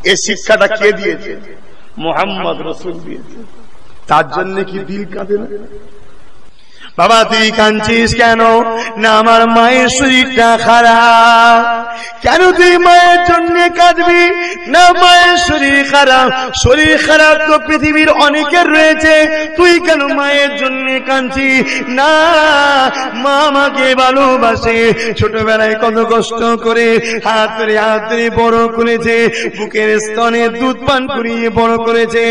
এই শিক্ষাটা কে দিয়েছে? মুহাম্মদ রাসূল দিয়েছে। তার জন্য কি দিল কাঁদে না? বাবা তুই কাঁদছিস কেন? না আমার মায়ের শরীরটা খারাপ। কেন তুই মায়ের জন্য কাঁদবি? না মায়ের শরীর খারাপ। শরীর খারাপ তো পৃথিবীর অনেকের রয়েছে, তুই কেন মায়ের জন্য কাঁদছিস? না মা আমাকে ভালোবাসে, ছোটবেলায় কত কষ্ট করে হাত ধরে বড় করেছে, বুকের স্তনে দুধ পান করিয়ে বড় করেছে।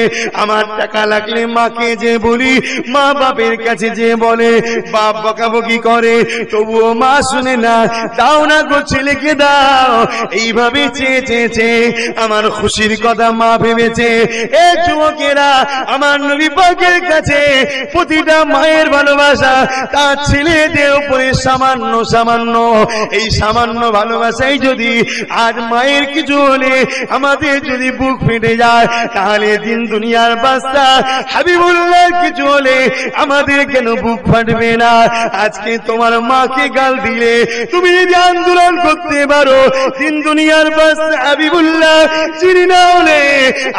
আমার টাকা লাগলে মাকে যে বলি, মা বাপের কাছে যে বলে, বাপ বকাবকি করে, তবুও মা শুনে না। দাও না গো ছেলেকে দাও। এইভাবে চেয়ে চেয়ে আমার খুশির কথা মা ভেবেছে। এ যুবকেরা, আমার নবী পাকের কাছে প্রতিটা মায়ের ভালোবাসা তার ছেলেদের উপরে সামান্য সামান্য। এই সামান্য ভালোবাসাই যদি আজ মায়ের কিছু হলে আমাদের যদি বুক ফেটে যায়, তাহলে দিন দুনিয়ার বাদশা হাবিবুল্লাহ কিছু হলে আমাদের কেন বুক ফাটবে না? আজকে তোমার মাকে গাল দিলে তুমি যদি আন্দোলন করতে পারো, দিন দুনিয়ার বাদশা হাবিবুল্লাহ চিনি না হলে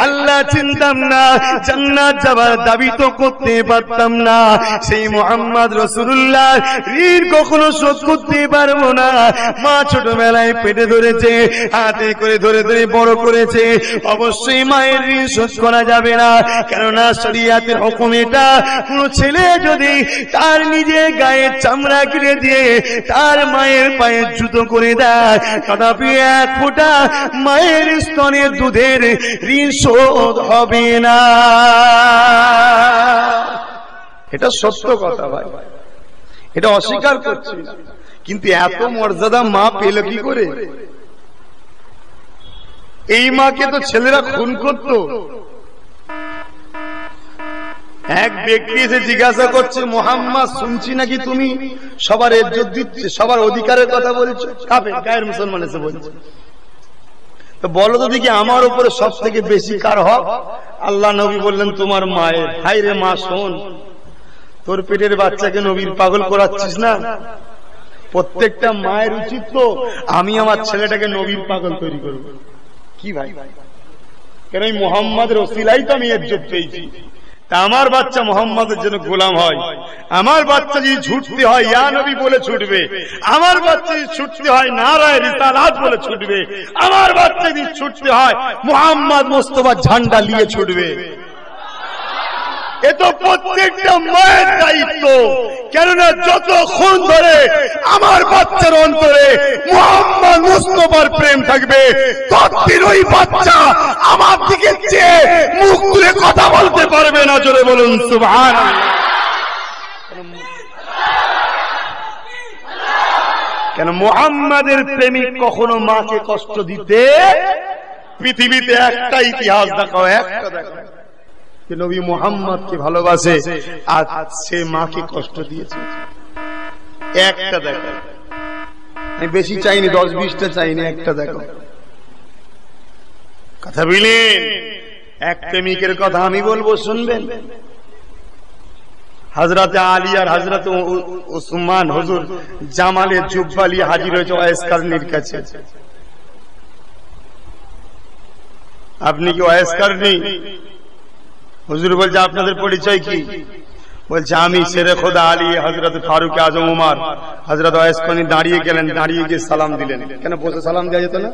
আল্লাহ চিনতাম না, জান্নাত যাবার দাবি তো করতে পারতাম না। সেই মুহাম্মদ রাসূলুল্লাহ ঋণ কখনো শোধ করতে পারবো না। মা ছোটবেলায় পেটে ধরেছে, হাতে করে ধরে ধরে বড় করেছে, অবশ্যই মায়ের ঋণ শোধ করা যাবে না। কেননা শরীয়তের হুকুম এটা, কোন ছেলে যদি তার নিজের গায়ের চামড়া কেটে দিয়ে তার মায়ের পায়ে জুতো করে দেয়, তথাপি এক ফোঁটা মায়ের স্তনের দুধের ঋণ শোধ হবে না। এটা সত্য কথা ভাই, এটা অস্বীকার করছি না। কিন্তু এত মর্যাদা মা পেল কি করে? এই মাকে তো ছেলেরা খুন করত। এক ব্যক্তি এসে জিজ্ঞাসা করছে, মুহাম্মদ শুনছি নাকি তুমি সবার ইজ্জত দিচ্ছে, সবার অধিকারের কথা বলছো। কাফের গায়ের মুসলমান এসে বলছে, তো বলো তো দেখি আমার উপরে সব থেকে বেশি কার হক? আল্লাহ নবী বললেন তোমার মায়ের। হাই রে মা শোন, তোর পেটের বাচ্চাকে নবীর পাগল করাচ্ছিস না? প্রত্যেকটা মায়ের উচিত তো আমি আমার ছেলেটাকে নবীর পাগল তৈরি করব। কি ভাই, কেন এই মুহাম্মদের ওসিলাই তো আমি ইজ্জত পেয়েছি। তা আমার বাচ্চা মুহাম্মদের জন্য গোলাম হয়। আমার বাচ্চা যদি ছুটতে হয় ইয়া নবী বলে ছুটবে, আমার বাচ্চা যদি ছুটতে হয় নারায়ে রিসালাত বলে ছুটবে, আমার বাচ্চা যদি ছুটতে হয় মুহাম্মদ মুস্তাফা ঝান্ডা নিয়ে ছুটবে। এ তো প্রত্যেকটা মায়ের দায়িত্ব। কেননা যতক্ষণ ধরে আমার বাচ্চার অন্তরে মুহাম্মদ মুস্তাফার প্রেম থাকবে, ততদিন ওই বাচ্চা আমার দিকে চেয়ে মুখ তুলে কথা বলতে পারবে না। জোরে বলুন সুবহানাল্লাহ। কেন মুহাম্মাদের প্রেমিক কখনো মাকে কষ্ট দিতে পৃথিবীতে একটা ইতিহাস দেখাও, একটা দেখাও নবী মুহাম্মদকে ভালোবাসে আর সে মাকে কষ্ট দিয়েছে। একটা দেখো, আমি বেশি চাইনি, 10-20টা চাইনি, একটা দেখো। কথা বলেন, এক প্রেমিকের কথা আমি বলবো, শুনবেন। হযরত আলী আর হযরত উসমান হুজুর জামালে জুব্বা নিয়ে হাজির হয়েছে ওয়াইস কারনির কাছে। আপনি কি ওয়াইস কারনি? হুজুর বলছে আপনাদের পরিচয় কি? বলছে আমি শেরে খোদা আলী হযরত ফারুক আজম উমর। হযরত ওয়াইস কারনি দাঁড়িয়ে গেলেন, দাঁড়িয়ে গিয়ে সালাম দিলেন। কেন বসে সালাম দেওয়া যেত না?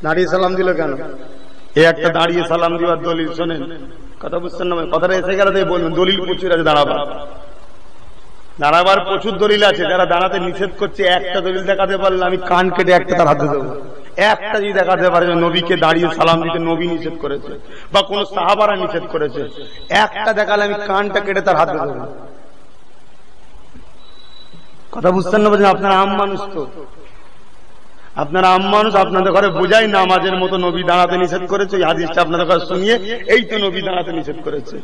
দাঁড়িয়ে সালাম দিল কেন? এই একটা দাঁড়িয়ে সালাম দেওয়ার দলিল শোনেন। কথা বুঝছেন না? কথাটা এসে গেলে তাই বলবেন। দলিল প্রচুর আছে, দাঁড়াবার প্রচুর দলিল আছে। যারা দাঁড়াতে নিষেধ করছে, একটা দলিল দেখাতে পারলে আমি কান কেটে একটা তার হাতে দেবো। একটা যদি দেখাতে পারে নবীকে দাঁড়িয়ে সালাম দিতে নবী নিষেধ করেছে বা কোন সাহাবারা নিষেধ করেছে, একটা দেখালে আমি কানটা কেটে তার হাতে দেবো। কথা বুঝছেন না? বলছেন আপনারা আম মানুষ, তো আপনারা আম মানুষ, আপনাদের ঘরে বোঝাই নামাজের মতো নবী দাঁড়াতে নিষেধ করেছে। এই হাদিসটা আপনাদের ঘরে শুনিয়ে এই তো নবী দাঁড়াতে নিষেধ করেছে।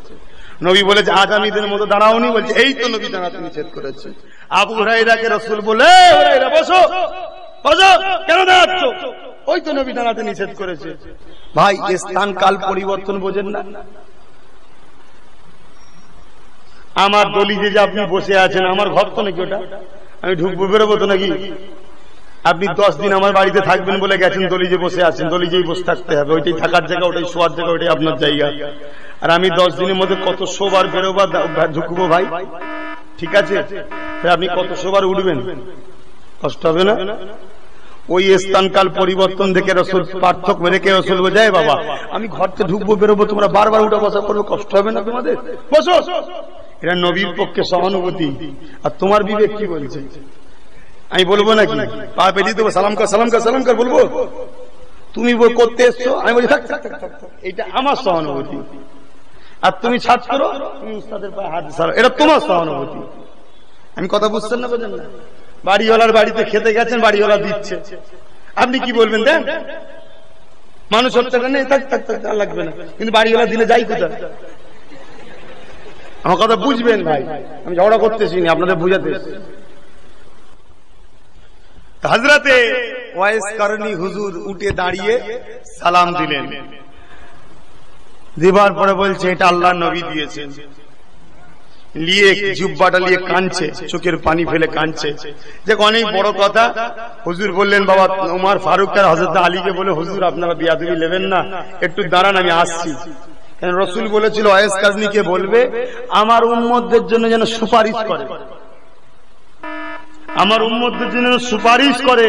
নবী বলেছে আজামিদের মতো দাঁড়াওনি, বলছে এই তো নবী দাঁড়াতে নিষেধ করেছে। আবু হুরায়রাকে রাসূল বলে, হুরায়রা বসো বসো, কেন দাঁড়াচ্ছ? ওই তো নবী দাঁড়াতে নিষেধ করেছে। ভাই স্থান কাল পরিবর্তন বোঝেন না? আমার দলিলে যে আপনি বসে আছেন, আমার ঘর তো নাকি ওটা? আমি ঢুকবো বেরোবো তো নাকি? আপনি 10 দিন আমার বাড়িতে থাকবেন বলে গেছেন, দলিজে বসে আছেন, দলিজেই বসে থাকতে হবে, ওইটাই থাকার জায়গা, ওটাই শোয়ার জায়গা, ওইটাই আপনার জায়গা। আর আমি 10 দিনের মধ্যে কত শোবার বেরোবার ঢুকবো ভাই, ঠিক আছে? আপনি কত শোবার উঠবেন, কষ্ট হবে না? ওই স্থানকাল পরিবর্তন দেখে রসুল পার্থক্য রেখে রসুল বোঝায়, বাবা আমি ঘরতে ঢুকবো বেরোবো, তোমরা বারবার উঠা বসা করবে, কষ্ট হবে না তোমাদের? বসো। এটা নবীর পক্ষে সহানুভূতি। আর তোমার বিবেক কি বলছে? আমি বলবো নাকি পা পেরিয়ে দেবো, সালাম কর সালাম কর সালাম কর বলবো? তুমি করতে এসছো, আমি বলি থাক থাক থাক থাক, এটা আমার সহানুভূতি। আর তুমি ছাত্র, তুমি উস্তাদের পায়ে হাত সারা, এটা তোমার সহানুভূতি। আমি কথা বুঝছেন না, বোঝেন না? বাড়িওয়ালার বাড়িতে খেতে গেছেন, বাড়িওয়ালা দিচ্ছে, আপনি কি বলবেন? দেন, মানুষ হচ্ছে নেই, থাক থাক থাক, লাগবে না, কিন্তু বাড়িওয়ালা দিলে যাই কোথায়? আমার কথা বুঝবেন ভাই, আমি ঝগড়া করতেছি না, আপনাদের বুঝাতে। হযরতে ওয়াইস করনী হুজুর উঠে দাঁড়িয়ে সালাম দিলেন, দেবার পরে বলছে এটা আল্লাহর নবী দিয়েছেন। লিয়ে জুব্বাটা লিয়ে কাঁদছে, চোখের পানি ফেলে কাঁদছে, যে অনেক বড় কথা। হুজুর বললেন, বাবা ওমর ফারুক আর হযরত আলীকে বলে, হুজুর আপনারা বিয়াদবি নেবেন না, একটু দাঁড়ান আমি আসছি। রসুল বলেছিল ওয়াইস কারনীকে বলবে আমার উম্মতদের জন্য যেন সুপারিশ করে, আমার উম্মতদের জন্য সুপারিশ করে।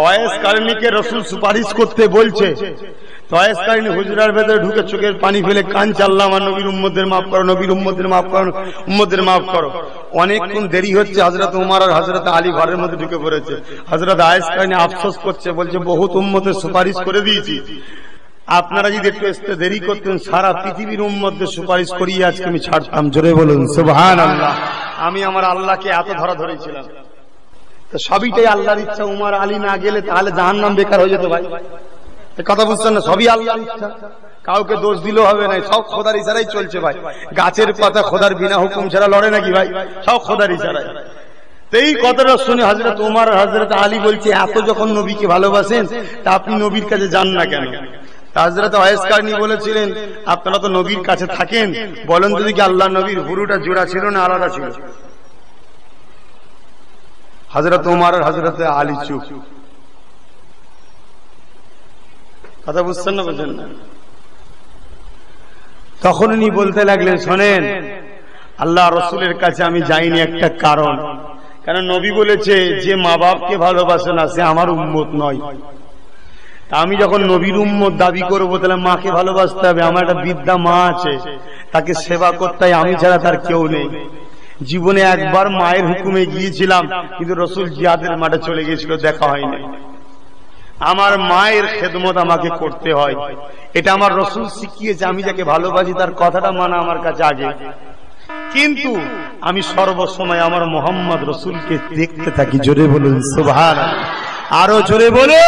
ওয়াইস কারনীকে রসুল সুপারিশ করতে বলছে। ওয়াইস কারনী হুজরার ভেতরে ঢুকে চোখের পানি ফেলে কাঁদছে, আল্লাহ আমার নবীর উম্মতদের মাফ করো, নবীর উম্মতদের মাফ করো, উম্মতদের মাফ করো। অনেকক্ষণ দেরি হচ্ছে, হযরত ওমর আর হযরত আলী ঘরের মধ্যে ঢুকে পড়েছে। হযরত ওয়াইস কারনী আফসোস করছে, বলছে বহুত উম্মতের সুপারিশ করে দিয়েছি, আপনারা যদি একটু আসতে দেরি করতেন, সারা পৃথিবীর উম্মতদের সুপারিশ করিয়ে আজকে আমি ছাড়তাম। জোরে বলুন সুবহানাল্লাহ। আমি আমার আল্লাহকে এত ধরা ধরেছিলাম, তো সবইটাই আল্লাহর ইচ্ছা। উমর আলী না গেলে তাহলে জাহান্নাম বেকার হয়ে যেত ভাই, কথা বুঝছেন না? সবই আল্লাহর ইচ্ছা, কাউকে দোষ দিলেও হবে না, সব খোদার ইশারাই চলছে ভাই। গাছের পাতা খোদার বিনা হুকুম ছাড়া লড়ে নাকি ভাই? সব খোদার ইশারায়। এই কথাটা শুনে হযরত ওমর আর হযরত আলী বলছে, এত যখন নবীকে ভালোবাসেন তা আপনি নবীর কাছে যান না কেন? হযরত ওয়াইস কারনী বলেছিলেন, আপনারা তো নবীর কাছে থাকেন, বলেন যদি কি আল্লাহ নবীর হুরুটা জোড়া ছিল না আলাদা ছিল? হযরত ওমর আর হযরত আলী চুপ। কথা বুঝছেন না, বুঝেন না? তখন উনি বলতে লাগলেন, শোনেন আল্লাহ রসুলের কাছে আমি যাইনি একটা কারণ, কারণ নবী বলেছে যে মা বাপকে ভালোবাসে না সে আমার উম্মত নয়। আমি যখন নবীর উম্মত দাবি করবো তাহলে মাকে ভালোবাসতে হবে। আমার একটা বৃদ্ধা মা আছে, তাকে সেবা করতে হয়, আমি ছাড়া তার কেউ নেই। জীবনে একবার মায়ের হুকুমে গিয়েছিলাম, কিন্তু রসুল জিহাদের মাঠে চলে গিয়েছিল, দেখা হয়নি। আমার মায়ের খেদমত আমাকে করতে হয়, এটা আমার রসুল শিখিয়েছে। আমি যাকে ভালোবাসি তার কথাটা মানা আমার কাছে আগে, কিন্তু আমি সর্বসময় আমার মোহাম্মদ রসুলকে দেখতে থাকি। জোরে বলুন সুবহানাল্লাহ, আরো জোরে বলো।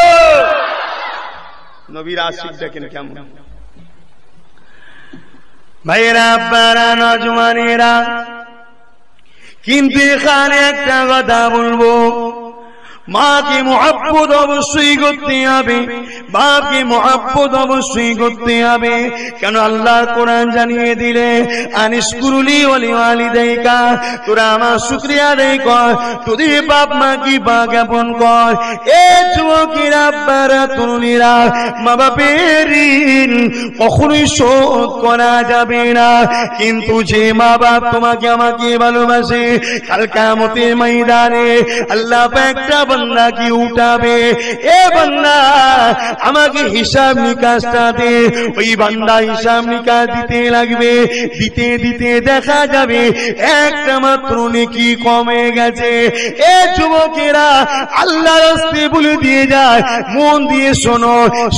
নবীর আশিক দেখেন কেমন। ভাইয়েরা, আপনারা, নজওয়ানেরা, কিন্তু এখানে একটা কথা বলবো, মাকে মুহাব্বত অবশ্যই করতে হবে, বাপকে মুহাব্বত অবশ্যই করতে হবে। কেন আল্লাহর কোরআন জানিয়ে দিলে, আনিশকুরুলি ওয়ালি ওয়ালিদাইকা, তোরা আমার শুকরিয়া আদায় কর, তোদের বাপ মা কি বা জ্ঞাপন কর। এ যুবকেরা, আব্বারা, তরুণীরা, মা বাপের ঋণ কখনোই শোধ করা যাবে না, কিন্তু যে মা বাপ তোমাকে আমাকে ভালোবাসে, কাল কিয়ামতের ময়দানে আল্লাহ একটা বান্দা কি উঠাবে, এ বান্দা আমাকে হিসাব নিকাশটা দে। ওই বান্দা হিসাব নিকাশ দিতে লাগবে, দিতে দিতে দেখা যাবে একটা মাত্র নেকি কমে গেছে। এ যুবকেরা, আল্লাহর রাস্তায় বলে দিয়ে যায়, মন দিয়ে শোনো,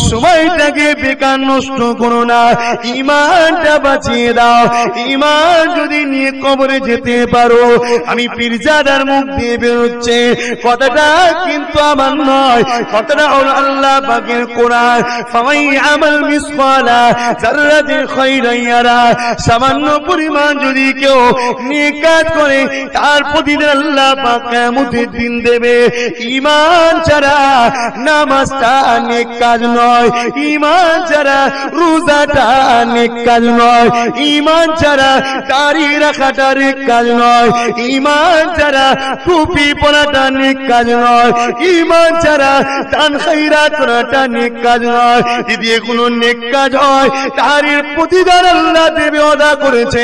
সময়টাকে বেকার নষ্ট করো না, ঈমানটা বাঁচিয়ে দাও। ঈমান যদি নিয়ে কবরে যেতে পারো, আমি পীরজাদার মুখ দিয়ে বেরোচ্ছে কথাটা কিন্তু আমার নয়, কথাটা হলো আল্লাহ পাকের কোরআন। ফামাই আমাল মিসকালা যাররাতিন খায়রান ইয়ারা, সামান্য পরিমাণ যদি কেউ নেক কাজ করে তার প্রতিদিন আল্লাহ পাক কিয়ামতের দিন দেবে। ঈমান ছাড়া নামাজটা নেক কাজ নয়, ঈমান ছাড়া রোজাটা নেক কাজ নয়, ঈমান ছাড়া দাড়ি রাখাটা নেক কাজ নয়, ঈমান ছাড়া টুপি পরাটা নেক কাজ নয়, নয়, ঈমান ছাড়া দান খায়রাত করাটা নেক কাজ নয়। যদি কোনো নেক কাজ হয় তার প্রতিদান আল্লাহ দেবে, ওয়াদা করেছে।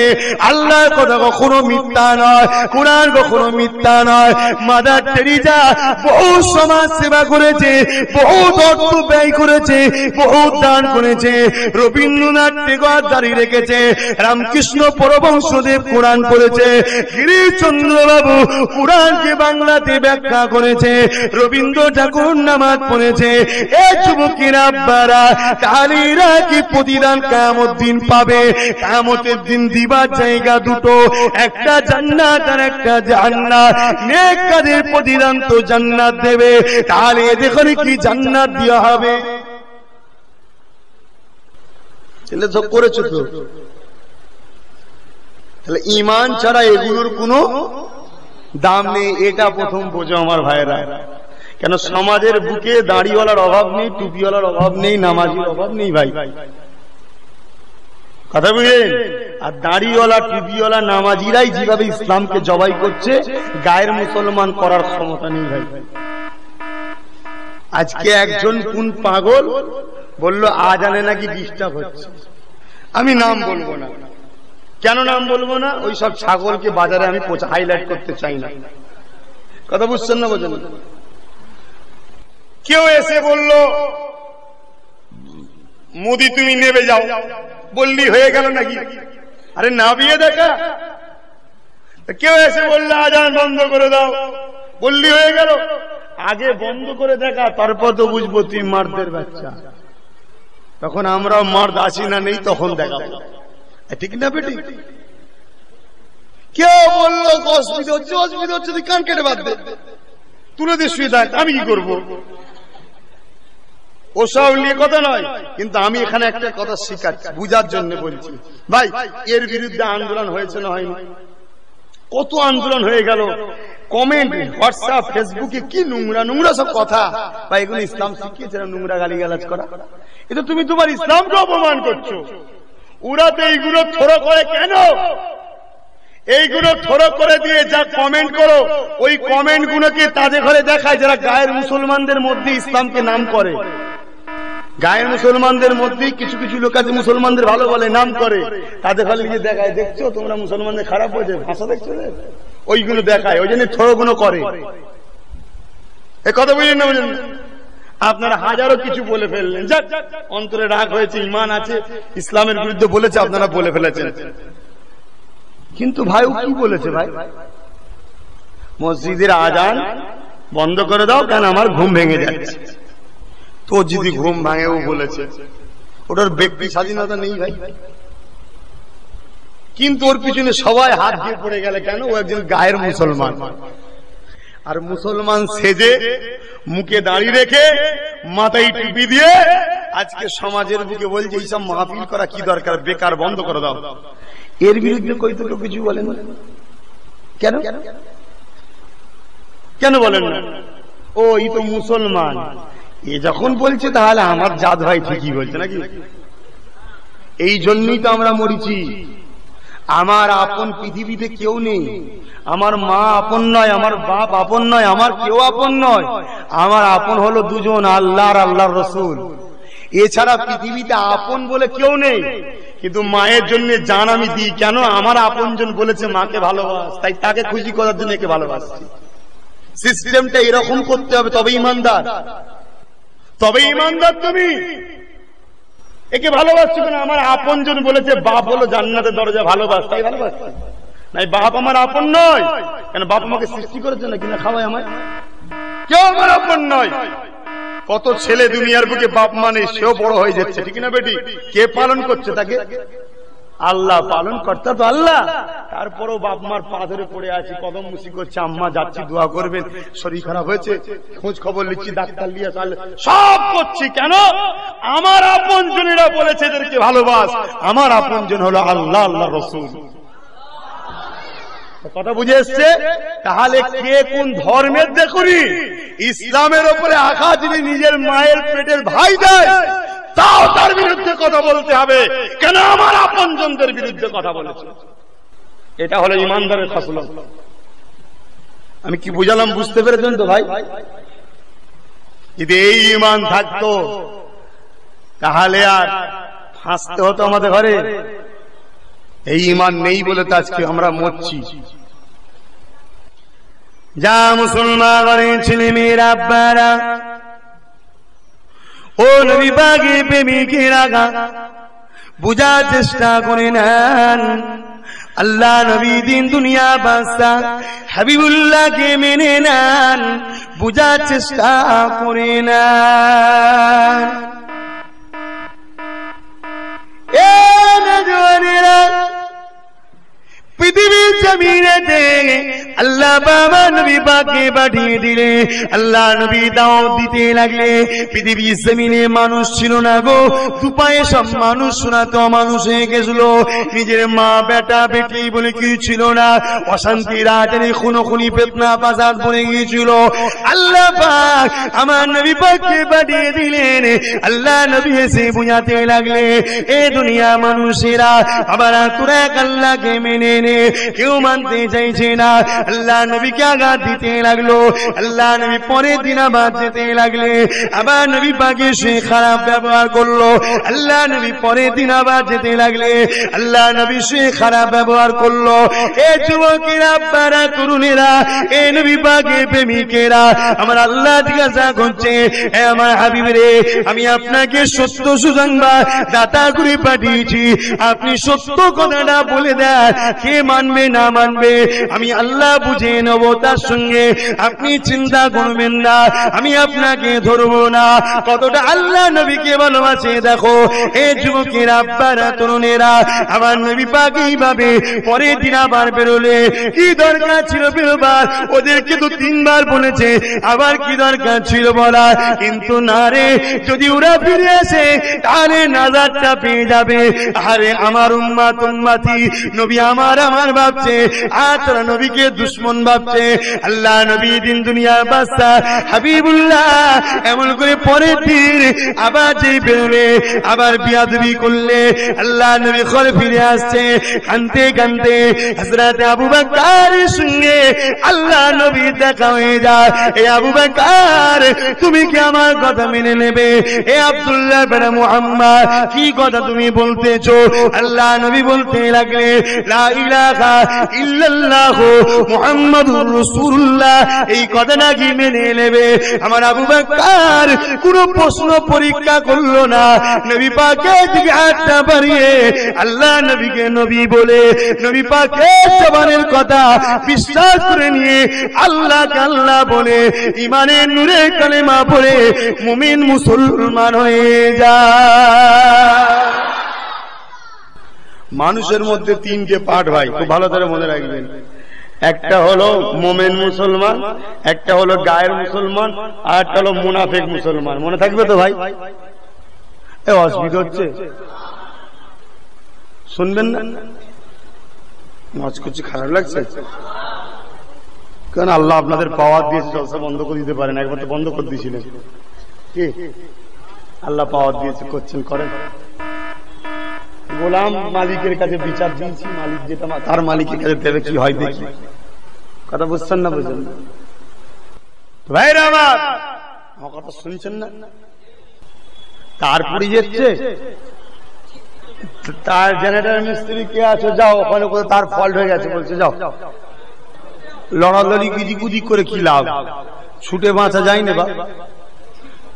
আল্লাহর কথা কখনো মিথ্যা নয়, কুরআন কখনো মিথ্যা নয়। মাদার টেরিজা বহু সমাজ সেবা করেছে, বহু অর্থ ব্যয় করেছে, বহু দান করেছে। রবীন্দ্রনাথ ঠাকুর দাঁড়িয়ে রেখেছে, রামকৃষ্ণ পরমহংসদেব কোরআন পড়েছে, গিরিশচন্দ্র বাবু কোরআনকে বাংলাতে ব্যাখ্যা করেছে, রবীন্দ্র ঠাকুর নামাজ পড়েছে। এই যুবকেরা আব্বারা, তাহলে এরা কি প্রতিদান কিয়ামত দিন পাবে? কিয়ামতের দিন দিবার জায়গা দুটো, একটা জান্নাত আর একটা জাহান্নাম। নেক কাজের প্রতিদান তো জান্নাত দেবে, তাহলে এদের কি জান্নাত দেওয়া হবে? তাহলে তো করেছো তো। তাহলে ঈমান ছাড়া এগুলোর কোনো দাম নেই, এটা প্রথম বোঝো আমার ভাইরা। কেন সমাজের বুকে দাড়িওয়ালার অভাব নেই, টুপিওয়ালার অভাব নেই, নামাজির অভাব নেই ভাই, কথা বুঝলেন? আর দাড়িওয়ালা টুপিওয়ালা নামাজিরাই যেভাবে ইসলামকে জবাই করছে, গায়ের মুসলমান করার ক্ষমতা নেই ভাই। আজকে একজন কোন পাগল বলল আজানে নাকি ডিস্টার্ব হচ্ছে, আমি নাম বলবো না। কেন নাম বলবো না? ওই সব ছাগলকে বাজারে আমি হাইলাইট করতে চাই না, কথা বুঝছেন না? বোঝেন? কেউ এসে বলল মোদি তুমি নেবে যাও, বললি হয়ে গেল নাকি? আরে না বিয়ে দেখা। কেউ এসে বললো আজান বন্ধ করে দাও, বললি হয়ে গেল? আগে বন্ধ করে দেখা, তারপর তো বুঝবো তুই মার্দের বাচ্চা। তখন আমরাও মার্দ আছি না নেই, তখন দেখাবো, ঠিক না বেটি? কেউ বললো অসুবিধা হচ্ছে, অসুবিধা হচ্ছে, তুই কান কেটে বাদ দে, তুলে দিয়ে শুয়ে থাক, আমি কি করবো? ওসব নিয়ে কথা নয়, কিন্তু আমি এখানে একটা কথা শিখাচ্ছি, বুঝার জন্য বলছি ভাই। এর বিরুদ্ধে আন্দোলন হয়েছে না হয়নি? কত আন্দোলন হয়ে গেল, কমেন্ট, হোয়াটসঅ্যাপ, ফেসবুকে কি নোংরা নোংরা সব কথা ভাই। এগুলো ইসলাম শিখিয়েছে না নোংরা গালিগালাজ করা? এটা তুমি তোমার ইসলামকে অপমান করছো। ওরা তো এইগুলো থ্রো করে কেন? এইগুলো থ্রো করে দিয়ে যা কমেন্ট করো, ওই কমেন্ট গুলোকে তাদের ঘরে দেখায় যারা গায়ের মুসলমানদের মধ্যে ইসলামকে নাম করে। গায়ের মুসলমানদের মধ্যে কিছু কিছু লোক আছে মুসলমানদের ভালো বলে, নাম করে, তাদের ঘরে গিয়ে দেখায়, দেখছো তোমরা মুসলমানদের খারাপ হয়েছে, ভাষা দেখছো, ওইগুলো দেখায়, ওই জন্য থ্রো গুলো করে। এ কথা বুঝলেন না? বুঝলেন? আপনারা হাজারো কিছু বলে ফেললেন, যাক অন্তরে রাগ হয়েছে, ঈমান আছে, ইসলামের বিরুদ্ধে বলেছে, আপনারা বলে ফেলেছেন। কিন্তু ভাই ও কি বলেছে? ভাই মসজিদের আজান বন্ধ করে দাও, কেন আমার ঘুম ভেঙে যাচ্ছে। তো যদি ঘুম ভাঙে, ও বলেছে, ওটার ব্যক্তি স্বাধীনতা নেই ভাই। কিন্তু ওর পিছনে সবাই হাত দিয়ে পড়ে গেলে কেন? ও একজন গায়ের মুসলমান, আর মুসলমান সেজে মুখে দাঁড়িয়ে রেখে মাথায় টুপি দিয়ে আজকে সমাজের বুকে বলছে এইসব মাহফিল করা কি দরকার, বেকার, বন্ধ করে দাও। এর বিরুদ্ধে কই তো কিছু বলেন না কেন? কেন বলেন না? ও এই তো মুসলমান, এ যখন বলছে তাহলে আমার জাত ভাই ঠিকই বলছে নাকি? এই জন্যই তো আমরা মরিছি। আমার আপন পৃথিবীতে কেউ নেই, আমার মা আপন নয়, আমার বাপ আপন নয়, আমার কেউ আপন নয়। আমার আপন হলো দুজন, আল্লাহ আর আল্লাহর রসুল। এছাড়া পৃথিবীতে আপন বলে কেউ নেই। কিন্তু মায়ের জন্য জান আমি দিই, কেন? আমার আপনজন বলেছে মাকে ভালোবাস, তাই তাকে খুশি করার জন্য একে ভালোবাসছি। সিস্টেমটা এরকম করতে হবে, তবে ইমানদার, তবে ইমানদার তুমি। একে ভালোবাসছো কেন? আমার আপনজন বলেছে বাপ হলো জান্নাতের দরজা, ভালোবাস, তাই ভালোবাসছি। নাই বাপ আমার আপন নয়, কেন? বাপ আমাকে সৃষ্টি করেছে না, কিনা খাওয়াই আমায়, কেউ আমার আপন নয়। কত ছেলে দুনিয়ার বুকে বাপ মানে সেও বড় হয়ে যাচ্ছে, ঠিক না বেটি? কে পালন করছে তাকে? আল্লাহ পালন কর্তা তো আল্লাহ। তারপরও বাপ মার পা ধরে পড়ে আছি, কদম মুসি করছে, আম্মা যাচ্ছি দোয়া করবেন, শরীর খারাপ হয়েছে, খোঁজ খবর নিচ্ছি, ডাক্তার নিয়ে চাল, সব করছি কেন? আমার আপন জনেরা বলেছে এদেরকে ভালোবাস। আমার আপন জন হলো আল্লাহ, আল্লাহ রসুল। কথা বুঝে এসছে? তাহলে কে কোন ধর্মের দেখুনি, ইসলামের উপরে আঘাত যদি নিজের মায়ের পেটের ভাই দেয়, তাও তার বিরুদ্ধে কথা বলতে হবে, কেন? আমার আপনজনদের বিরুদ্ধে কথা বলেছে। এটা হলো ইমানদারের খাসলত। আমি কি বুঝালাম বুঝতে পেরেছেন তো ভাই? যদি এই ঈমান থাকতো তাহলে আর ফাঁসতে হতো আমাদের ঘরে। এই ঈমান নেই বলে তো আজকে আমরা মরছি। যা মুসলমান ঘরের ছেলে মেয়েরা, আব্বারা, ও নবী পাকের প্রেমিকেরা, বুঝার চেষ্টা করে নেন। আল্লাহ নবী দিন দুনিয়া বাদশা হাবিবুল্লাহকে মেনে নেন, বুঝার চেষ্টা করে নেন। এ নওজওয়ানেরা, পৃথিবীর জমিনেতে আল্লাহ বাবা নবী পাককে পাঠিয়ে দিলে, আল্লাহ নবী দাওয়াত দিতে লাগলে। পৃথিবীর জমিনে মানুষ ছিল না গো, দুপায়ে সব মানুষ শোনাতো, মানুষ হয়ে গেছিল। নিজের মা বেটা বেটি বলে কিছু ছিল না, অশান্তি রাজনী খুনোখুনি ফিতনা ফাসাদ বলে গিয়েছিল। আল্লাহ পাক আমার নবী পাককে পাঠিয়ে দিলেন। আল্লাহ নবী এসে বুঝাতে লাগলে, এ দুনিয়া মানুষেরা, আবার তোরা এক আল্লাহকে মেনে নে। কেউ মানতে চাইছে না। আল্লাহ নবীকে আঘাত দিতে লাগলো। আল্লাহ নবী পরের দিন আবার যেতে লাগলে, আবার নবী পাকে সে খারাপ ব্যবহার করলো। আল্লাহ নবী পরের দিন আবার যেতে লাগলে, আল্লাহ নবী সে খারাপ ব্যবহার করলো। এ যুবকেরা, আব্বারা, তরুণেরা, এ নবী পাকের প্রেমিকেরা, আমার আল্লাহ জিজ্ঞাসা করছে, এ আমার হাবিব রে, আমি আপনাকে সত্য সুসংবাদ দাতা করে পাঠিয়েছি, আপনি সত্য কথাটা বলে দেন, কে মানবে না মানবে আমি আল্লাহ বুঝে নেব, তার সঙ্গে আপনি চিন্তা করবেন না, আমি আপনাকে ধরবো না। কতটা আল্লাহ নবীকে ভালোবাসে দেখো। এ যুবকেরা, আব্বারা, তরুণেরা, আমার নবী পাক এইভাবে পরের দিন আবার বেরোলে। কি দরকার ছিল বেরোবার? ওদেরকে তো 3 বার বলেছে, আবার কি দরকার ছিল বলা? কিন্তু না রে, যদি ওরা ফিরে আসে তাহলে নাজাতটা পেয়ে যাবে। আরে আমার উম্মাত উম্মতি, নবী আমার ভাবছে, আর তোরা নবীকে দুশ্মন ভাবছে। আল্লাহ নবী দিন দুনিয়ার বাদশা হাবিবুল্লাহ এমন করে পরের দিন আবার যে বেরোলে, আবার বিয়াদবি করলে। আল্লাহ নবী ঘরে ফিরে আসছে কাঁদতে কাঁদতে। হযরত আবু বকরের সঙ্গে আল্লাহ নবী দেখা হয়ে যায়। এ আবু বকর, তুমি কি আমার কথা মেনে নেবে? এ আব্দুল্লাহ বিন মুহাম্মদ, কি কথা তুমি বলতেছো? আল্লাহ নবী বলতে লাগলে, লা ইলাহা ইল্লাল্লাহু মুহাম্মাদুর রাসূলুল্লাহ, এই কথাটা কি মেনে নেবে? আমার আবু বকর কোনো প্রশ্ন পরীক্ষা করলো না, নবী পাকের দিকে হাতটা বাড়িয়ে আল্লাহ নবীকে নবী বলে, নবী পাকের জবানের কথা বিশ্বাস করে নিয়ে আল্লাহকে আল্লাহ বলে, ইমানের নূরে কালেমা পড়ে মুমিন মুসলমান হয়ে যায়। মানুষের মধ্যে 3টে পার্ট ভাই, খুব ভালো করে মনে রাখবেন। একটা হলো মোমেন মুসলমান, একটা হলো গায়ের মুসলমান, আর একটা হলো মুনাফিক মুসলমান। মনে থাকবে তো ভাই? এ অসুবিধা হচ্ছে, শুনবেন না? মাঝ কিছু খারাপ লাগছে? কারণ আল্লাহ আপনাদের পাওয়ার দিয়েছে, জলসা বন্ধ করে দিতে পারেন। একবার তো বন্ধ করে দিয়েছিলেন। কি আল্লাহ পাওয়ার দিয়েছে, করছেন, করেন। গোলাম মালিকের কাছে বিচার দিয়েছি, মালিক যেটা তার মালিকের কাছে দেবে, কি হয় দেখি। কথা বুঝছেন না? বুঝলেন ভাইরা আমার? আমার কথা শুনছেন না? তারপরে যাচ্ছে তার জেনারেটর মিস্ত্রি কে আছে, যাও ওখানে করে তার ফল্ট হয়ে গেছে, বলছে যাও। লড়ালড়ি গুদি করে কি লাভ? ছুটে বাঁচা যায় না, বা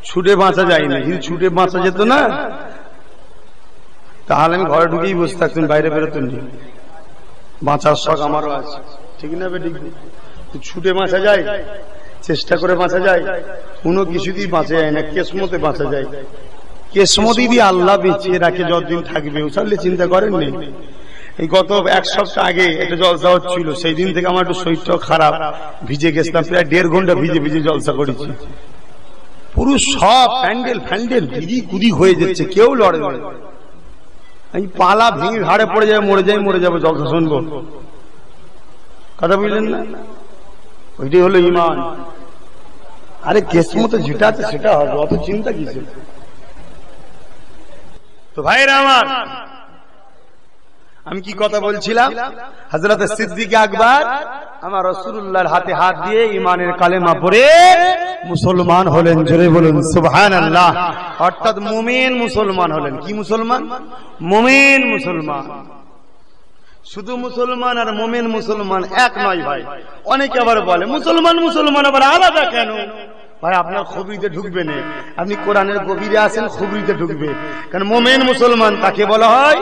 ছুটে বাঁচা যায় না। যদি ছুটে বাঁচা যেত না, তাহলে আমি ঘরে ঢুকেই বসে থাকতাম, বাইরে বেরোতেন। বাঁচার শখ আমারও আছে, ঠিক না বেটি? ছুটে বাঁচা যায়, চেষ্টা করে বাঁচা যায়, কোনো কিছুতেই বাঁচা যায় না। কেসমতে বাঁচা যায়, কেসমতি দিয়ে আল্লাহ বেঁচিয়ে রাখে, যতদিন থাকবে। ওসালে চিন্তা করেননি? এই গত 1 সপ্তাহ আগে একটা জলসা হচ্ছিল, সেই দিন থেকে আমার একটু শরীরটাও খারাপ, ভিজে গেছিলাম, প্রায় 1.5 ঘন্টা ভিজে ভিজে জলসা করেছি। পুরো সব প্যান্ডেল ফ্যান্ডেল ভিজি কুদি হয়ে যাচ্ছে, কেউ লড়ে না। আমি পালা ভেঙে ঘাড়ে পড়ে যাবে, মরে যাবো জলসা শুনবো। কথা বুঝলেন না? ওইটাই হলো ঈমান। আরে কিসমতে যেটা আছে সেটা হবে, অত চিন্তা কিসের? তো ভাইরা আমার, আমি কি কথা বলছিলাম? হযরত সিদ্দিক আকবর আমার রাসূলুল্লাহর হাতে হাত দিয়ে ঈমানের কালেমা পড়ে মুসলমান হলেন। জোরে বলুন সুবহানাল্লাহ। অর্থাৎ মুমিন মুসলমান হলেন। কি মুসলমান? মুমিন মুসলমান। শুধু মুসলমান আর মুমিন মুসলমান এক নয় ভাই। অনেকে আবার বলে মুসলমান মুসলমান আবার আলাদা কেন? ভাই আপনার খবরিতে ঢুকবে না, আপনি কোরআনের গভীরে আছেন, খবরিতে ঢুকবে। কারণ মুমিন মুসলমান তাকে বলা হয়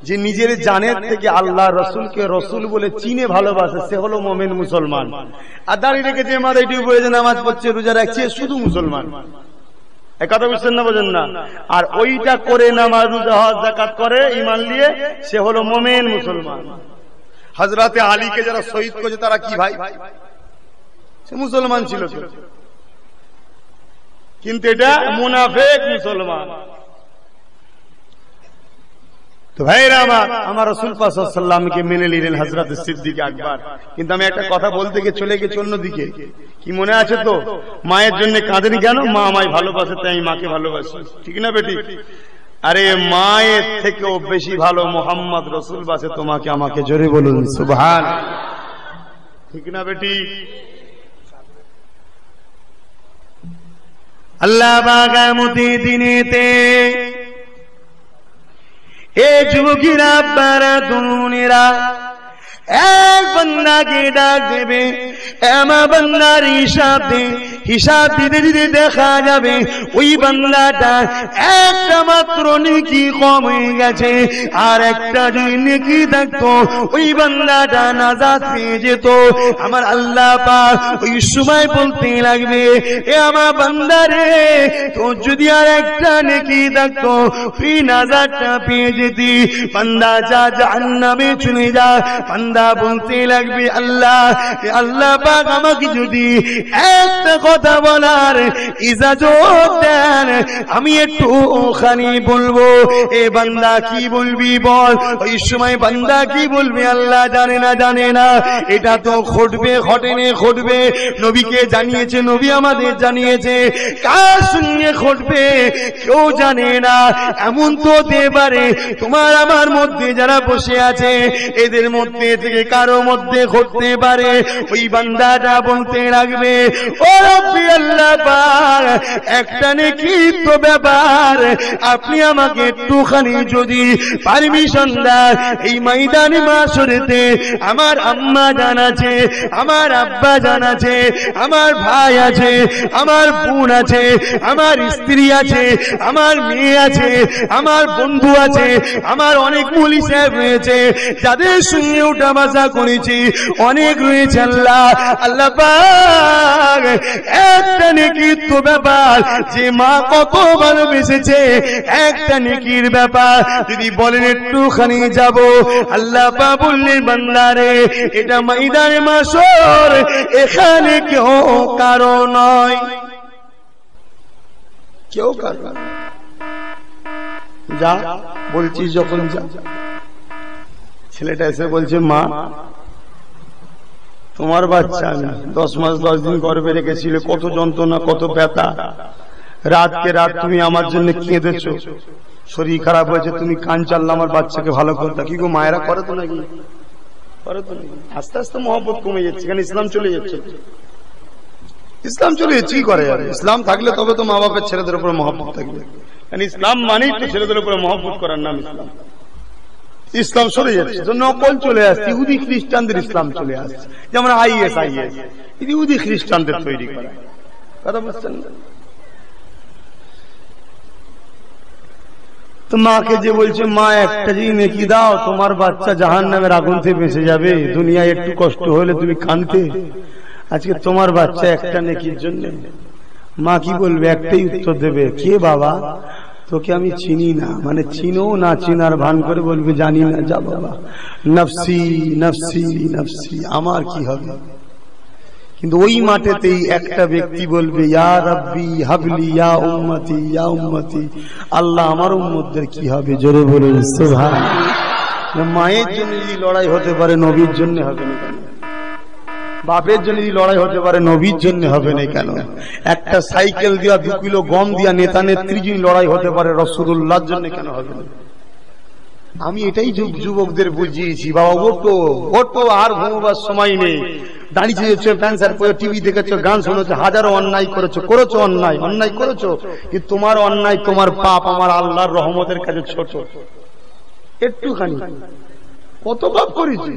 যে নিজের জানের থেকে আল্লাহ রসুলকে রসুল বলে চিনে ভালোবাসে, সে হলো মুমিন মুসলমান। আর দাঁড়িয়ে রেখেছে মাথায় টিউব হয়ে নামাজ পড়ছে, রোজা রাখছে, শুধু মুসলমান। এই কথা বুঝছেন না? বোঝেন না? আর ওইটা করে নামাজ রোজা হজ যাকাত করে ঈমান নিয়ে, সে হলো মুমিন মুসলমান। হযরতে আলীকে যারা শহীদ করেছে তারা কি ভাই? সে মুসলমান ছিল, কিন্তু এটা মুনাফিক মুসলমান। তো ভাইরা আমার রাসূল পাক সাল্লাল্লাহু আলাইহি ওয়াসাল্লামকে মেনে নিলেন হযরত সিদ্দিক আকবর। কিন্তু আমি একটা কথা বলতে গিয়ে চলে গেছি অন্যদিকে। কি মনে আছে তো? মায়ের জন্য কাঁদেন কেন? মা আমায় ভালোবাসে তাই আমি মাকে ভালোবাসি, ঠিক না বেটি? আরে মায়ের থেকেও বেশি ভালো মুহাম্মদ রাসূল বাসে তোমাকে আমাকে। জোরে বলুন সুবহানাল্লাহ, ঠিক না বেটি? আল্লাহ বাগামতি দিনেতে এ যুবকেরা বারা দুনিরা এক বান্দাকে ডাক দেবে, এমা বান্দার হিসাব দিতে দিতে দেখা যাবে ওই বান্দাটা একটা মাত্র নেকি কম হয়ে গেছে, আর একটা যদি নেকি থাকতো ওই বান্দাটা নাজাত পেয়ে যেত। আমার আল্লাহ পাক ওই সময় বলতে লাগবে, এ আমার বান্দারে, তোর যদি আর একটা নেকি থাকতো তুই নাজাতটা পেয়ে যেতি। বান্দা যা জাহান্নামে চলে যা। বান্দা বলতে লাগবে, আল্লাহ আল্লাহ পাক আমাকে যদি একটা কথা বলার ইজাজত দেন আমি একটু ওখানে বলবো। এ বান্দা কি বলবি বল? ওই সময় বান্দা কি বলবে? আল্লাহ জানে না, এটা তো ঘটবে, ঘটবে। নবীকে জানিয়েছে, নবী আমাদের জানিয়েছে, কার সঙ্গে ঘটবে কেউ জানে না। এমন তো হতে পারে তোমার আমার মধ্যে যারা বসে আছে এদের মধ্যে থেকে কারো মধ্যে ঘটতে পারে। ওই বান্দাটা বলতে লাগবে, ও রব্বি আল্লাহ পাক, একটা নেকি তো ব্যাপার, আপনি আমাকে একটুখানি যদি পারমিশন দেন, এই ময়দানে মাশরেতে আমার আম্মা জান আছে, আমার আব্বা জান আছে, আমার ভাই আছে, আমার বোন আছে, আমার স্ত্রী আছে, আমার মেয়ে আছে, আমার বন্ধু আছে, আমার অনেক মুলি সাহেব রয়েছে যাদের সঙ্গে উঠা বাসা করেছি, অনেক রয়েছে। আল্লাহ পাক একটা নেকির তো ব্যাপার, যে মা কত ভালোবেসেছে, একটা নেকির ব্যাপার যদি বলেন একটুখানি যাব। আল্লাহ পাক বললেন, বান্দারে এটা ময়দানে মাশর, এখানে কেউ কারো নয়, কেউ কারো। যা বলছি যখন যা। ছেলেটা এসে বলছে, মা তোমার বাচ্চা আমি 10 মাস 10 দিন গর্ভে রেখেছিলে, কত যন্ত্রণা, কত ব্যথা, রাতকে রাত তুমি আমার জন্য কেঁদেছো, শরীর খারাপ হয়েছে, তুমি কান চাল্লা আমার বাচ্চাকে ভালো করতে। কি গো মায়েরা করে তো নাকি? করে তো নাকি? আস্তে আস্তে মহব্বত কমে যাচ্ছে, কারণ ইসলাম চলে যাচ্ছে। ইসলাম চলে যাচ্ছে, কি করে যাবে? ইসলাম থাকলে তবে তো মা বাপের ছেলেদের উপর মহব্বত থাকবে। কারণ ইসলাম মানেই তো ছেলেদের উপর মহব্বত করার নাম ইসলাম। ইসলাম সরে যাচ্ছে, নকল চলে আসছে, ইহুদি খ্রিস্টানদের ইসলাম চলে আসছে। যেমন আইএস ইহুদি খ্রিস্টানদের তৈরি করা। কথা বুঝছেন? তো মাকে যে বলছে, মা একটা যদি নেকি দাও তোমার বাচ্চা জাহান্নামের আগুন থেকে বেঁচে যাবে, দুনিয়ায় একটু কষ্ট হলে তুমি কাঁদতে, আজকে তোমার বাচ্চা একটা নেকির জন্য। মা কি বলবে? একটাই উত্তর দেবে, কে বাবা? তোকে আমি চিনি না, মানে চিনো না, চিনার ভান করে বলবে জানি না, যা বাবা, নফসি নফসি নফসি, আমার কি হবে? কিন্তু ওই মাঠেতেই একটা ব্যক্তি বলবে, ইয়া রাব্বি হাবলি ইয়া উম্মতি ইয়া উম্মতি, আল্লাহ আমার উম্মতদের কি হবে? জোরে বলুন সুবহানাল্লাহ। মায়ের জন্য যদি লড়াই হতে পারে, নবীর জন্য হবে না কেন? বাপের জন্য যদি লড়াই হতে পারে, নবীর জন্য হবে না কেন? একটা সাইকেল দিয়া 2 কিলো গম দিয়া নেতা নেত্রী যদি লড়াই হতে পারে, রাসূলুল্লাহর জন্য কেন হবে না? আমি এটাই যুবকদের বুঝিয়েছি, বাবা ওটো ওটো, আর ঘুমোবার সময় নেই। দাঁড়িয়ে প্যান্সার পরে টিভি দেখেছো, গান শুনেছো, হাজারো অন্যায় করেছো অন্যায় করেছো, কিন্তু তোমার অন্যায়, তোমার পাপ আমার আল্লাহর রহমতের কাছে ছোট, একটুখানি। কত পাপ করেছি।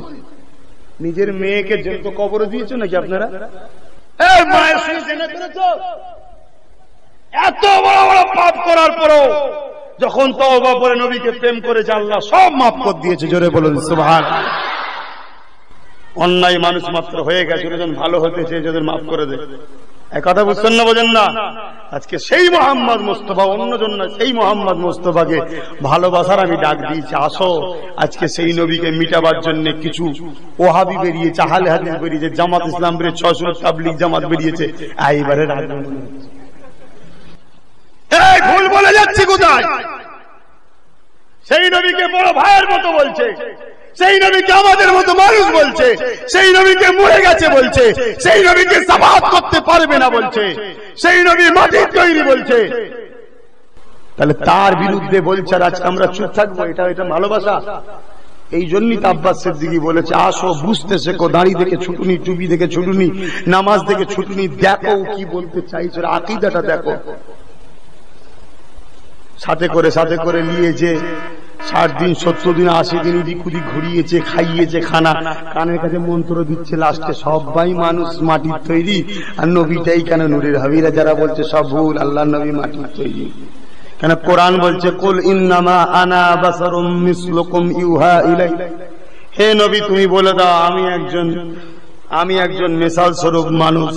নিজের মেয়েকে জেলতো কবরে দিয়েছো নাকি আপনারা? মায়ের সঙ্গে জেনা করেছো, এত বড় বড় পাপ করার পরও যখন তওবা করে নবীকে প্রেম করেছে, আল্লাহ সব মাফ করে দিয়েছে। জোরে বলুন সুবহানাল্লাহ। অন্যায় মানুষ মাত্র হয়ে গেছে, যখন ভালো হতে চেয়ে যাদের মাফ করে দেয়। এক কথা বুঝছেন না, বোঝেন না? আজকে সেই মোহাম্মদ মুস্তাফা, অন্যজন না, সেই মোহাম্মদ মুস্তাফাকে ভালোবাসার আমি ডাক দিয়েছি, আসো। আজকে সেই নবীকে মিটাবার জন্য কিছু ওহাবি বেরিয়েছে, আহলে হাদিস বেরিয়েছে, জামাত ইসলাম বেরিয়েছে, 600 তাবলীগ জামাত বেরিয়েছে। এইবারে এই ভুল বলে যাচ্ছে কোথায়? সেই নবীকে বড় ভাইয়ের মতো বলছে, সেই নবীকে আমাদের মতো মানুষ বলছে, সেই নবীকে মরে গেছে বলছে, সেই নবীকে সাবাত করতে পারবে না বলছে, সেই নবী মাটির তৈরি বলছে। তাহলে তার বিরুদ্ধে বলছে আর আজকে আমরা চুপ থাকবো? এটা ভালোবাসা? এই জন্যই তো আব্বাস সিদ্দিকী বলেছে, আসো বুঝতে শেখো, দাঁড়ি দেখে ছুটুনি, টুপি দেখে ছুটুনি, নামাজ দেখে ছুটুনি, দেখো কি বলতে চাইছে, আকীদাটা দেখো। সাথে করে নিয়েছে 60 দিন 70 দিন 80 দিন এদিক ওদিক ঘুরিয়েছে, খাইয়েছে খানা, কানের কাছে মন্ত্র দিচ্ছে, লাস্টে সবাই মানুষ মাটির তৈরি, আর নবীটাই কেন নূরের হাবিরা যারা বলছে সব ভুল, আল্লাহর নবী মাটির তৈরি। কেন কোরআন বলছে, কুল ইন্নামা আনা বাসারুম মিসলুকুম ইউহা ইলাই। হে নবী তুমি বলে দাও, আমি একজন মিসাল স্বরূপ মানুষ,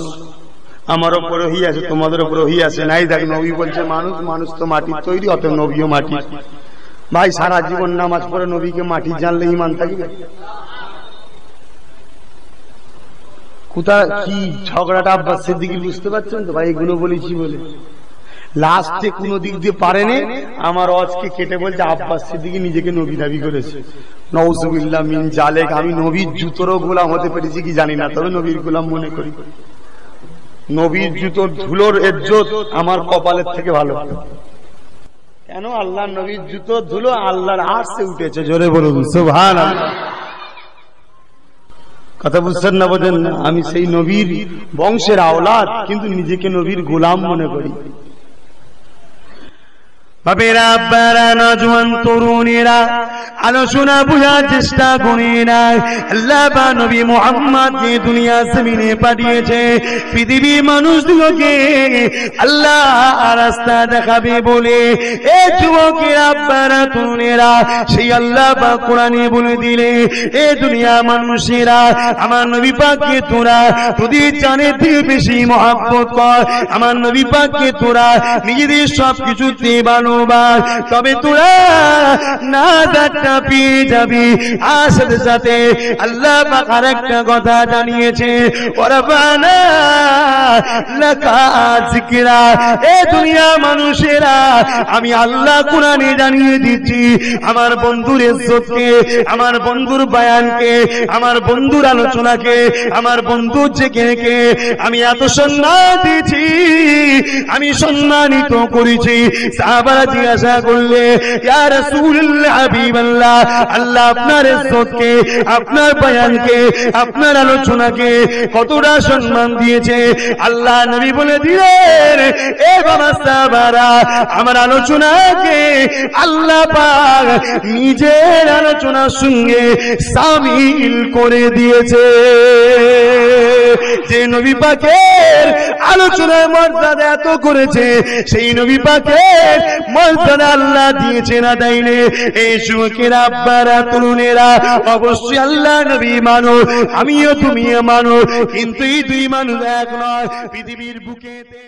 আমার উপর ওহী আছে, তোমাদের উপর ওহী আছে। নাই দেখ, নবী বলছে মানুষ তো মাটির তৈরি, অতএব নবীও মাটির। ভাই সারা জীবন নামাজ পড়ে নবীকে মাটি জানলে ঈমান থাকবে? কোথা কি ঝগড়াটা আব্বাস সিদ্দিকী বুঝতে পারছেন তো ভাই? এগুলো বলেছি বলে লাস্টে কোন দিক দিয়ে পারেনি, আমার ওয়াজকে কেটে বলছে আব্বাস সিদ্দিকী নিজেকে নবী দাবি করেছে। নাউযুবিল্লাহ মিন জালিক। আমি নবীর জুতোরও গোলাম হতে পেরেছি কি জানি না, তবে নবীর গোলাম মনে করি। নবীর জুতোর ধুলোর ইজ্জত আমার কপালের থেকে ভালো। কেন? আল্লাহ নবীর জুতোর ধুলো আল্লাহর আরশে উঠেছে। জোরে বলুন সুবহানাল্লাহ। কথা বুঝছেন না, বোঝেন না? আমি সেই নবীর বংশের আওলাদ, কিন্তু নিজেকে নবীর গোলাম মনে করি। বাবেরা আব্বারা নওজোয়ান তরুণেরা আলোচনা বুঝার চেষ্টা করি না। আল্লাহ বা নবী মুহাম্মদকে দুনিয়া জমিনে পাঠিয়েছে পৃথিবীর মানুষগুলোকে আল্লাহ রাস্তা দেখাবে বলে। এ যুবকেরা আব্বারা তরুণেরা, সেই আল্লাহ পাক কোরআনে বলে দিলে, এ দুনিয়া মানুষেরা আমার নবী পাককে তোরা তোদের জানের থেকে বেশি মহব্বত কর। আমার নবী পাককে তোরা নিজেদের সবকিছুতে ভালো, তবে তোরা নাজাতটা পেয়ে যাবি। আর সাথে সাথে আল্লাহ পাক আরেকটা কথা জানিয়েছে, ওয়ারাফানা লাকা যিকরা। এ দুনিয়া মানুষেরা, আমি আল্লাহ কোরআনে জানিয়ে দিচ্ছি আমার বন্ধুর ইজ্জতকে, আমার বন্ধুর বয়ানকে, আমার বন্ধুর আলোচনাকে, আমার বন্ধুর জিকিরকে আমি এত সম্মান দিয়েছি, আমি সম্মানিত করেছি। সাহাবারা জিজ্ঞাসা করলে, ইয়া রাসূলুল্লাহ হাবিবাল্লাহ, আল্লাহ আপনার ইজ্জতকে, আপনার বয়ানকে, আপনার আলোচনাকে কতটা সম্মান দিয়েছে? আল্লাহ নবী বলে দিলেন, এ বাবা সাহাবারা, আমার আলোচনাকে আল্লাহ পাক নিজের আলোচনার সঙ্গে শামিল করে দিয়েছে। যে নবী পাকের আলোচনার মর্যাদা এত করেছে, সেই নবী পাকের মর্যাদা আল্লাহ দিয়েছে না দেয়নি? এই যুবকেরা আব্বারা তরুণেরা, অবশ্যই আল্লাহ নবী মানো, আমিও তুমিও মানো, কিন্তু এই দুই মানুষ এক নয় পৃথিবীর বুকেতে।